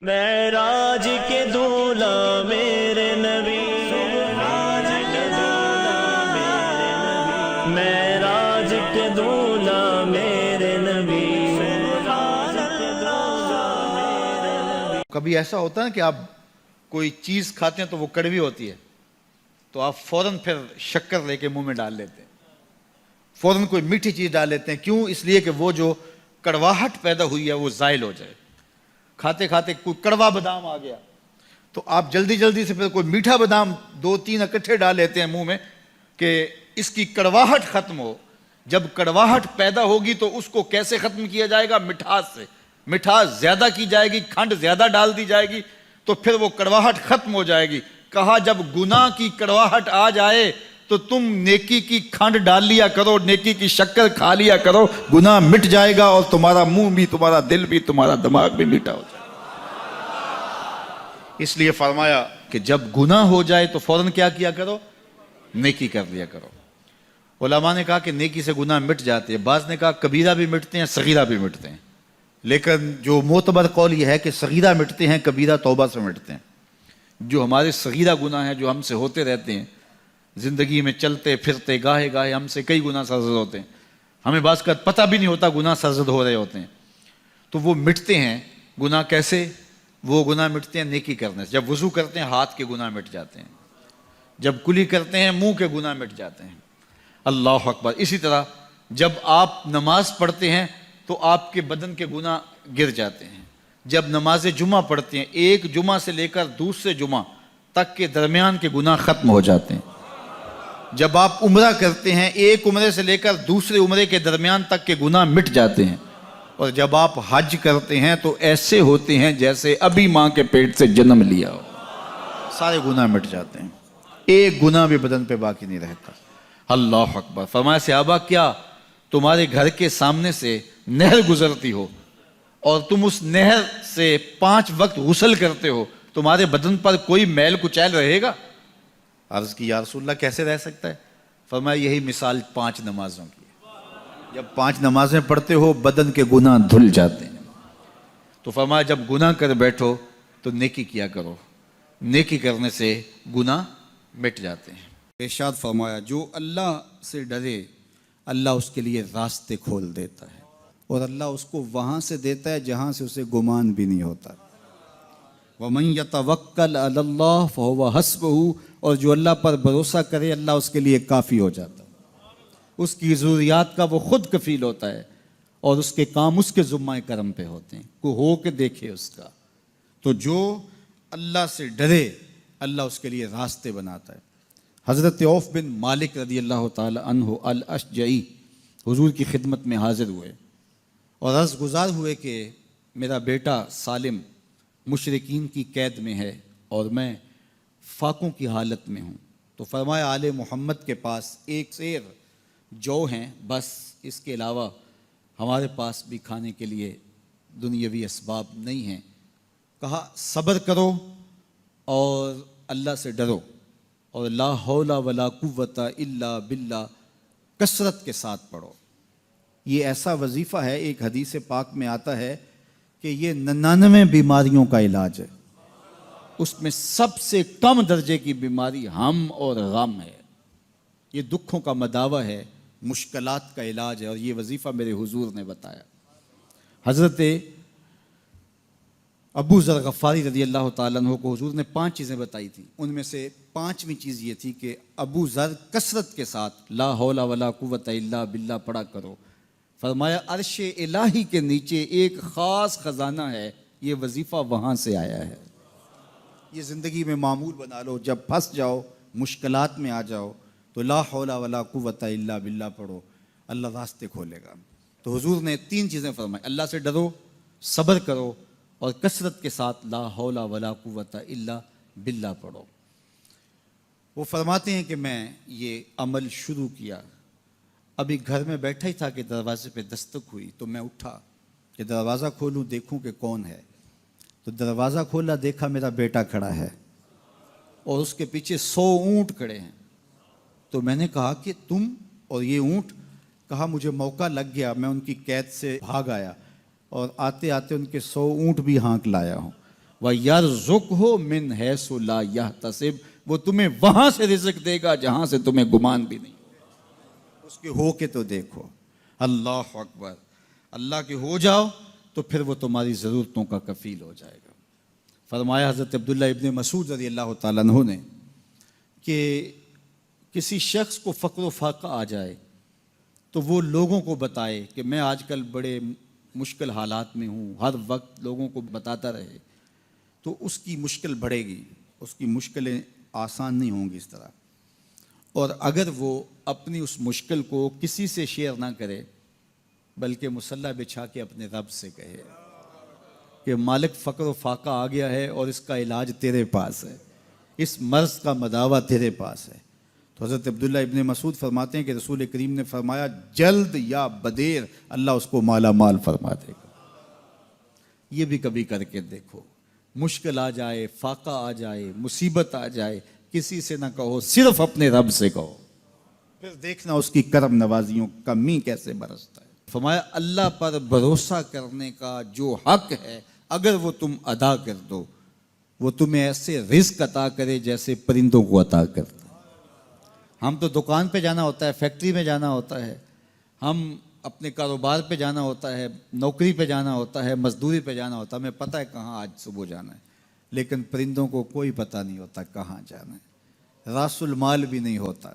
معراج کے دولہ میرے نبی، معراج کے دولہ میرے نبی۔ کبھی ایسا ہوتا ہے کہ آپ کوئی چیز کھاتے ہیں تو وہ کڑوی ہوتی ہے، تو آپ فوراً پھر شکر لے کے منہ میں ڈال لیتے ہیں، فوراً کوئی میٹھی چیز ڈال لیتے ہیں۔ کیوں؟ اس لیے کہ وہ جو کڑواہٹ پیدا ہوئی ہے وہ زائل ہو جائے۔ کھاتے کھاتے کوئی کڑوا بادام آ گیا تو آپ جلدی جلدی سے پھر کوئی میٹھا بادام 2-3 اکٹھے ڈال لیتے ہیں منہ میں کہ اس کی کڑواہٹ ختم ہو۔ جب کڑواہٹ پیدا ہوگی تو اس کو کیسے ختم کیا جائے گا؟ مٹھاس سے۔ مٹھاس زیادہ کی جائے گی، کھنڈ زیادہ ڈال دی جائے گی تو پھر وہ کڑواہٹ ختم ہو جائے گی۔ کہا جب گناہ کی کڑواہٹ آ جائے تو تم نیکی کی کھنڈ ڈال لیا کرو، نیکی کی شکر کھا لیا کرو، گناہ مٹ جائے گا اور تمہارا منہ بھی، تمہارا دل بھی، تمہارا دماغ بھی میٹھا ہو جائے گا۔ اس لیے فرمایا کہ جب گناہ ہو جائے تو فوراً کیا کرو؟ نیکی کر لیا کرو۔ علماء نے کہا کہ نیکی سے گناہ مٹ جاتے ہیں، بعض نے کہا کبیرہ بھی مٹتے ہیں، صغیرہ بھی مٹتے ہیں، لیکن جو معتبر قول یہ ہے کہ صغیرہ مٹتے ہیں، کبیرہ توبہ سے مٹتے ہیں۔ جو ہمارے صغیرہ گناہ ہیں جو ہم سے ہوتے رہتے ہیں زندگی میں، چلتے پھرتے گاہے گاہے ہم سے کئی گناہ سرزد ہوتے ہیں، ہمیں بعض کا پتہ بھی نہیں ہوتا گناہ سرزد ہو رہے ہوتے ہیں، تو وہ مٹتے ہیں۔ گناہ کیسے؟ وہ گناہ مٹتے ہیں نیکی کرنے سے۔ جب وضو کرتے ہیں ہاتھ کے گناہ مٹ جاتے ہیں، جب کلی کرتے ہیں منہ کے گناہ مٹ جاتے ہیں۔ اللہ اکبر۔ اسی طرح جب آپ نماز پڑھتے ہیں تو آپ کے بدن کے گناہ گر جاتے ہیں۔ جب نماز جمعہ پڑھتے ہیں، ایک جمعہ سے لے کر دوسرے جمعہ تک کے درمیان کے گناہ ختم ہو جاتے ہیں۔ جب آپ عمرہ کرتے ہیں، ایک عمرے سے لے کر دوسرے عمرے کے درمیان تک کے گناہ مٹ جاتے ہیں۔ اور جب آپ حج کرتے ہیں تو ایسے ہوتے ہیں جیسے ابھی ماں کے پیٹ سے جنم لیا ہو، سارے گناہ مٹ جاتے ہیں، ایک گناہ بھی بدن پہ باقی نہیں رہتا۔ اللہ اکبر۔ فرمایا صحابہ کیا تمہارے گھر کے سامنے سے نہر گزرتی ہو اور تم اس نہر سے 5 وقت غسل کرتے ہو، تمہارے بدن پر کوئی میل کچیل رہے گا؟ عرض کی یا رسول اللہ کیسے رہ سکتا ہے؟ فرمایا یہی مثال 5 نمازوں کی ہے۔ جب 5 نمازیں پڑھتے ہو بدن کے گناہ دھل جاتے ہیں۔ تو فرمایا جب گناہ کر بیٹھو تو نیکی کیا کرو، نیکی کرنے سے گناہ مٹ جاتے ہیں۔ ارشاد فرمایا جو اللہ سے ڈرے اللہ اس کے لیے راستے کھول دیتا ہے، اور اللہ اس کو وہاں سے دیتا ہے جہاں سے اسے گمان بھی نہیں ہوتا۔ وَمَن يَتَوَكَّلْ عَلَى اللَّهِ فَهُوَ حَسْبُهُ، اور جو اللہ پر بھروسہ کرے اللہ اس کے لیے کافی ہو جاتا ہے، اس کی ضروریات کا وہ خود کفیل ہوتا ہے، اور اس کے کام اس کے ذمہ کرم پہ ہوتے ہیں، کوئی ہو کے دیکھے اس کا۔ تو جو اللہ سے ڈرے اللہ اس کے لیے راستے بناتا ہے۔ حضرت عوف بن مالک رضی اللہ تعالی عنہ الاشجعی حضور کی خدمت میں حاضر ہوئے اور عرض گزار ہوئے کہ میرا بیٹا سالم مشرکین کی قید میں ہے اور میں فاقوں کی حالت میں ہوں۔ تو فرمایا آل محمد کے پاس ایک سیر جو ہیں، بس اس کے علاوہ ہمارے پاس بھی کھانے کے لیے دنیاوی اسباب نہیں ہیں۔ کہا صبر کرو اور اللہ سے ڈرو، اور لا حول ولا قوت الا باللہ کثرت کے ساتھ پڑھو۔ یہ ایسا وظیفہ ہے، ایک حدیث پاک میں آتا ہے کہ یہ 99 بیماریوں کا علاج ہے، اس میں سب سے کم درجے کی بیماری ہم اور غم ہے۔ یہ دکھوں کا مداوع ہے، مشکلات کا علاج ہے، اور یہ وظیفہ میرے حضور نے بتایا۔ حضرت ابو ذر غفاری رضی اللہ تعالیٰ عنہ کو حضور نے 5 چیزیں بتائی تھی، ان میں سے 5ویں چیز یہ تھی کہ ابو ذر کثرت کے ساتھ لا حول ولا قوت الا باللہ پڑھا کرو۔ فرمایا عرش الہی کے نیچے ایک خاص خزانہ ہے، یہ وظیفہ وہاں سے آیا ہے۔ یہ زندگی میں معمول بنا لو، جب پھنس جاؤ، مشکلات میں آ جاؤ تو لا حول ولا قوت الا باللہ پڑھو، اللہ راستے کھولے گا۔ تو حضور نے 3 چیزیں فرمائی، اللہ سے ڈرو، صبر کرو، اور کثرت کے ساتھ لا حول ولا قوت الا باللہ پڑھو۔ وہ فرماتے ہیں کہ میں یہ عمل شروع کیا، ابھی گھر میں بیٹھا ہی تھا کہ دروازے پہ دستک ہوئی، تو میں اٹھا کہ دروازہ کھولوں دیکھوں کہ کون ہے۔ تو دروازہ کھولا، دیکھا میرا بیٹا کھڑا ہے اور اس کے پیچھے 100 اونٹ کھڑے ہیں۔ تو میں نے کہا کہ تم اور یہ اونٹ؟ کہا مجھے موقع لگ گیا، میں ان کی قید سے بھاگ آیا اور آتے آتے ان کے 100 اونٹ بھی ہانک لایا ہوں۔ وَيَرْزُقْهُ مِنْ حَيْثُ لَا يَحْتَسِبُ، وہ تمہیں وہاں سے رزق دے گا جہاں سے تمہیں گمان بھی نہیں ہوگا۔ اس کے ہو کے تو دیکھو، اللہ اکبر، اللہ کے ہو جاؤ تو پھر وہ تمہاری ضرورتوں کا کفیل ہو جائے گا۔ فرمایا حضرت عبداللہ ابن مسعود رضی اللہ تعالیٰ عنہ نے کہ کسی شخص کو فقر و فاقہ آ جائے تو وہ لوگوں کو بتائے کہ میں آج کل بڑے مشکل حالات میں ہوں، ہر وقت لوگوں کو بتاتا رہے تو اس کی مشکل بڑھے گی، اس کی مشکلیں آسان نہیں ہوں گی اس طرح۔ اور اگر وہ اپنی اس مشکل کو کسی سے شیئر نہ کرے بلکہ مصلی بچھا کے اپنے رب سے کہے کہ مالک فقر و فاقہ آ گیا ہے اور اس کا علاج تیرے پاس ہے، اس مرض کا مداوع تیرے پاس ہے، تو حضرت عبداللہ ابن مسعود فرماتے ہیں کہ رسول کریم نے فرمایا جلد یا بدیر اللہ اس کو مالا مال فرما دے گا۔ یہ بھی کبھی کر کے دیکھو، مشکل آ جائے، فاقہ آ جائے، مصیبت آ جائے، کسی سے نہ کہو، صرف اپنے رب سے کہو، پھر دیکھنا اس کی کرم نوازیوں کا می کیسے برستا ہے۔ فرمایا اللہ پر بھروسہ کرنے کا جو حق ہے اگر وہ تم ادا کر دو، وہ تمہیں ایسے رزق عطا کرے جیسے پرندوں کو عطا کرتا ہے۔ ہم تو دکان پہ جانا ہوتا ہے، فیکٹری میں جانا ہوتا ہے، ہم اپنے کاروبار پہ جانا ہوتا ہے، نوکری پہ جانا ہوتا ہے، مزدوری پہ جانا ہوتا ہے، ہمیں پتہ ہے کہاں آج صبح جانا ہے، لیکن پرندوں کو کوئی پتہ نہیں ہوتا کہاں جانا ہے، راس المال بھی نہیں ہوتا،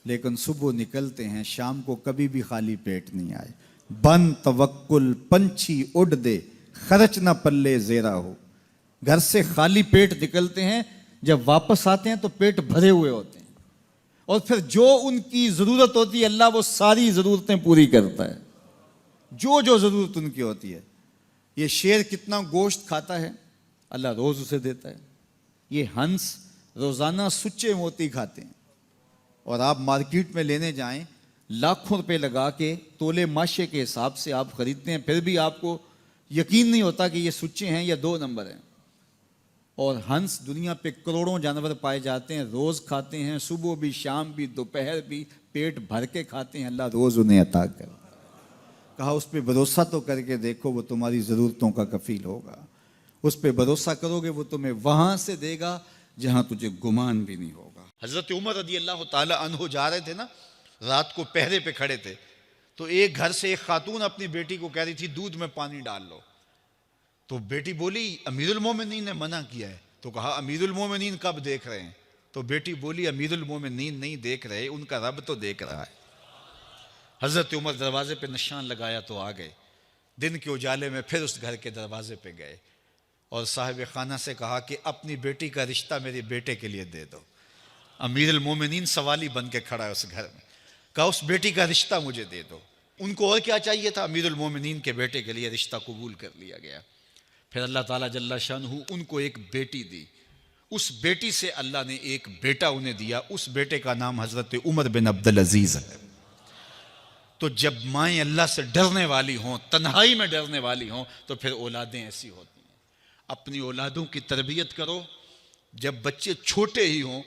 لیکن صبح نکلتے ہیں، شام کو کبھی بھی خالی پیٹ نہیں آئے۔ بن توکل پنچھی اڑ دے، خرچ نہ پلے زیرا ہو۔ گھر سے خالی پیٹ نکلتے ہیں، جب واپس آتے ہیں تو پیٹ بھرے ہوئے ہوتے ہیں، اور پھر جو ان کی ضرورت ہوتی ہے اللہ وہ ساری ضرورتیں پوری کرتا ہے، جو ضرورت ان کی ہوتی ہے۔ یہ شیر کتنا گوشت کھاتا ہے اللہ روز اسے دیتا ہے، یہ ہنس روزانہ سچے موتی کھاتے ہیں، اور آپ مارکیٹ میں لینے جائیں لاکھوں روپے لگا کے تولے ماشے کے حساب سے آپ خریدتے ہیں، پھر بھی آپ کو یقین نہیں ہوتا کہ یہ سچے ہیں یا 2 نمبر ہیں۔ اور ہنس دنیا پہ کروڑوں جانور پائے جاتے ہیں، روز کھاتے ہیں، صبح بھی، شام بھی، دوپہر بھی، پیٹ بھر کے کھاتے ہیں، اللہ روز انہیں عطا کرتا ہے۔ کہا اس پہ بھروسہ تو کر کے دیکھو، وہ تمہاری ضرورتوں کا کفیل ہوگا، اس پہ بھروسہ کرو گے وہ تمہیں وہاں سے دے گا جہاں تجھے گمان بھی نہیں ہوگا۔ حضرت عمر رضی اللہ تعالی عنہ جا رہے تھے نا، رات کو پہرے پہ کھڑے تھے، تو ایک گھر سے ایک خاتون اپنی بیٹی کو کہہ رہی تھی دودھ میں پانی ڈال لو، تو بیٹی بولی امیر المومنین نے منع کیا ہے، تو کہا امیر المومنین کب دیکھ رہے ہیں؟ تو بیٹی بولی امیر المومنین نہیں دیکھ رہے، ان کا رب تو دیکھ رہا ہے۔ حضرت عمر دروازے پہ نشان لگایا تو آ گئے، دن کے اجالے میں پھر اس گھر کے دروازے پہ گئے اور صاحب خانہ سے کہا کہ اپنی بیٹی کا رشتہ میرے بیٹے کے لیے دے دو۔ امیر المومنین سوالی بن کے کھڑا ہے اس گھر میں، کہا اس بیٹی کا رشتہ مجھے دے دو۔ ان کو اور کیا چاہیے تھا؟ امیر المومنین کے بیٹے کے لیے رشتہ قبول کر لیا گیا۔ پھر اللہ تعالیٰ جل شانہ ان کو ایک بیٹی دی، اس بیٹی سے اللہ نے ایک بیٹا انہیں دیا، اس بیٹے کا نام حضرت عمر بن عبدالعزیز ہے۔ تو جب مائیں اللہ سے ڈرنے والی ہوں، تنہائی میں ڈرنے والی ہوں، تو پھر اولادیں ایسی ہوتی ہیں۔ اپنی اولادوں کی تربیت کرو، جب بچے چھوٹے ہی ہوں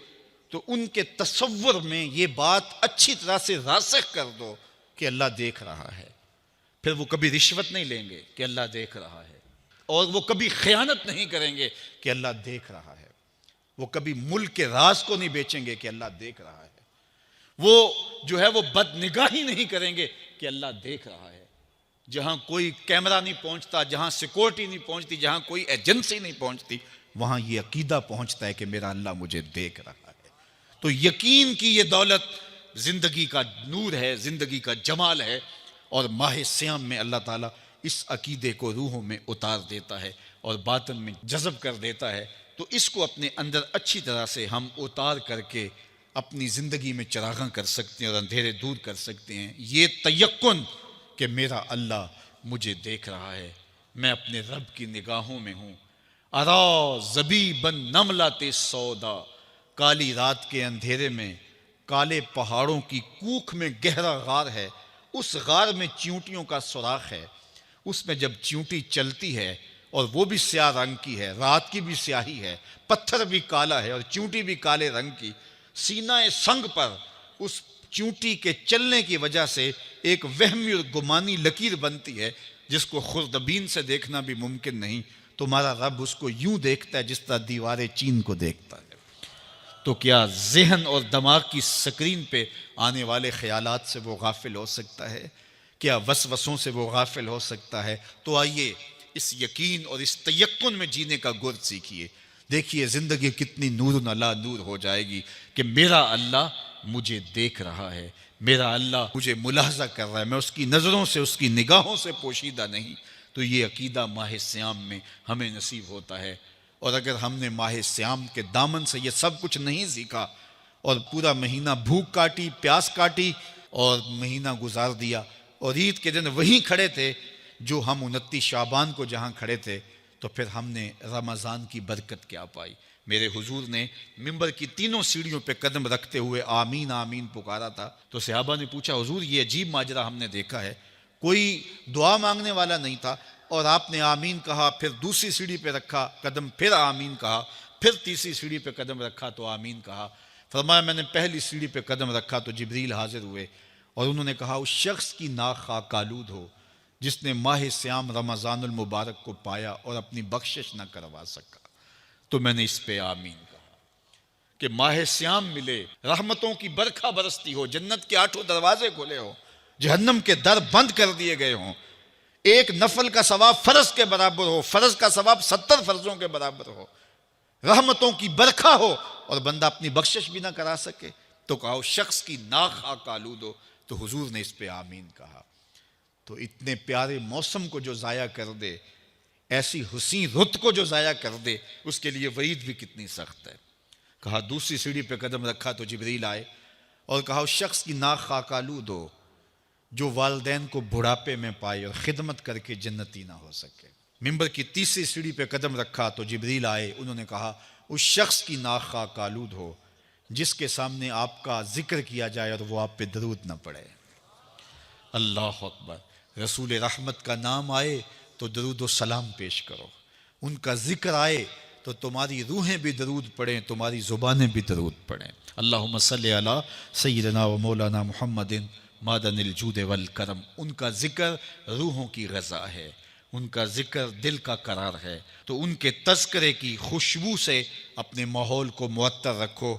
تو ان کے تصور میں یہ بات اچھی طرح سے راسخ کر دو کہ اللہ دیکھ رہا ہے، پھر وہ کبھی رشوت نہیں لیں گے کہ اللہ دیکھ رہا ہے، اور وہ کبھی خیانت نہیں کریں گے کہ اللہ دیکھ رہا ہے، وہ کبھی ملک کے راز کو نہیں بیچیں گے کہ اللہ دیکھ رہا ہے، وہ جو ہے وہ بد نگاہی نہیں کریں گے کہ اللہ دیکھ رہا ہے۔ جہاں کوئی کیمرہ نہیں پہنچتا، جہاں سیکورٹی نہیں پہنچتی، جہاں کوئی ایجنسی نہیں پہنچتی، وہاں یہ عقیدہ پہنچتا ہے کہ میرا اللہ مجھے دیکھ رہا ہے۔ تو یقین کی یہ دولت زندگی کا نور ہے، زندگی کا جمال ہے، اور ماہ سیام میں اللہ تعالیٰ اس عقیدے کو روحوں میں اتار دیتا ہے اور باطن میں جذب کر دیتا ہے۔ تو اس کو اپنے اندر اچھی طرح سے ہم اتار کر کے اپنی زندگی میں چراغاں کر سکتے ہیں اور اندھیرے دور کر سکتے ہیں۔ یہ تیقن کہ میرا اللہ مجھے دیکھ رہا ہے، میں اپنے رب کی نگاہوں میں ہوں۔ ارا زبیبن نملات سودا، کالی رات کے اندھیرے میں کالے پہاڑوں کی کوکھ میں گہرا غار ہے، اس غار میں چیونٹیوں کا سوراخ ہے، اس میں جب چیونٹی چلتی ہے اور وہ بھی سیاہ رنگ کی ہے، رات کی بھی سیاہی ہے، پتھر بھی کالا ہے اور چیونٹی بھی کالے رنگ کی، سینہ سنگ پر اس چیونٹی کے چلنے کی وجہ سے ایک وہمی اور گمانی لکیر بنتی ہے جس کو خوردبین سے دیکھنا بھی ممکن نہیں، تمہارا رب اس کو یوں دیکھتا ہے جس طرح دیوار چین کو دیکھتا ہے۔ تو کیا ذہن اور دماغ کی سکرین پہ آنے والے خیالات سے وہ غافل ہو سکتا ہے؟ کیا وسوسوں سے وہ غافل ہو سکتا ہے؟ تو آئیے اس یقین اور اس تیقن میں جینے کا گر سیکھیے۔ دیکھیے زندگی کتنی نور علی نور ہو جائے گی کہ میرا اللہ مجھے دیکھ رہا ہے، میرا اللہ مجھے ملاحظہ کر رہا ہے، میں اس کی نظروں سے، اس کی نگاہوں سے پوشیدہ نہیں۔ تو یہ عقیدہ ماہ سیام میں ہمیں نصیب ہوتا ہے۔ اور اگر ہم نے ماہ سیام کے دامن سے یہ سب کچھ نہیں سیکھا اور پورا مہینہ بھوک کاٹی، پیاس کاٹی اور مہینہ گزار دیا، اور عید کے دن وہیں کھڑے تھے جو ہم 29 شعبان کو جہاں کھڑے تھے، تو پھر ہم نے رمضان کی برکت کیا پائی؟ میرے حضور نے منبر کی تینوں سیڑھیوں پہ قدم رکھتے ہوئے آمین آمین پکارا تھا۔ تو صحابہ نے پوچھا حضور یہ عجیب ماجرا ہم نے دیکھا ہے، کوئی دعا مانگنے والا نہیں تھا اور آپ نے آمین کہا، پھر دوسری سیڑھی پہ رکھا قدم، پھر آمین کہا، پھر تیسری سیڑھی پہ قدم رکھا تو آمین کہا۔ فرمایا میں نے پہلی سیڑھی پہ قدم رکھا تو جبریل حاضر ہوئے اور انہوں نے کہا اس شخص کی ناک خاک آلود ہو جس نے ماہ سیام رمضان المبارک کو پایا اور اپنی بخشش نہ کروا سکا۔ تو میں نے اس پہ آمین کہا کہ ماہ سیام ملے، رحمتوں کی برکھا برستی ہو، جنت کے 8 دروازے کھلے ہو، جہنم کے در بند کر دیے گئے ہوں، ایک نفل کا ثواب فرض کے برابر ہو، فرض کا ثواب 70 فرضوں کے برابر ہو، رحمتوں کی برکھا ہو اور بندہ اپنی بخشش بھی نہ کرا سکے، تو کہا اس شخص کی ناک خاک آلود ہو۔ تو حضور نے اس پہ آمین کہا۔ تو اتنے پیارے موسم کو جو ضائع کر دے، ایسی حسین رت کو جو ضائع کر دے، اس کے لیے وعید بھی کتنی سخت ہے۔ کہا دوسری سیڑھی پہ قدم رکھا تو جبریل آئے اور کہا اس شخص کی ناک خاک آلود ہو جو والدین کو بڑھاپے میں پائے اور خدمت کر کے جنتی نہ ہو سکے۔ منبر کی تیسری سیڑھی پہ قدم رکھا تو جبریل آئے، انہوں نے کہا اس شخص کی ناک خاک آلود ہو جس کے سامنے آپ کا ذکر کیا جائے اور وہ آپ پہ درود نہ پڑے۔ اللہ اکبر۔ رسول رحمت کا نام آئے تو درود و سلام پیش کرو، ان کا ذکر آئے تو تمہاری روحیں بھی درود پڑھیں، تمہاری زبانیں بھی درود پڑھیں۔ اللہم صلی علی سیدنا و مولانا محمد معدن الجود والکرم۔ ان کا ذکر روحوں کی غذا ہے، ان کا ذکر دل کا قرار ہے، تو ان کے تذکرے کی خوشبو سے اپنے ماحول کو معطر رکھو۔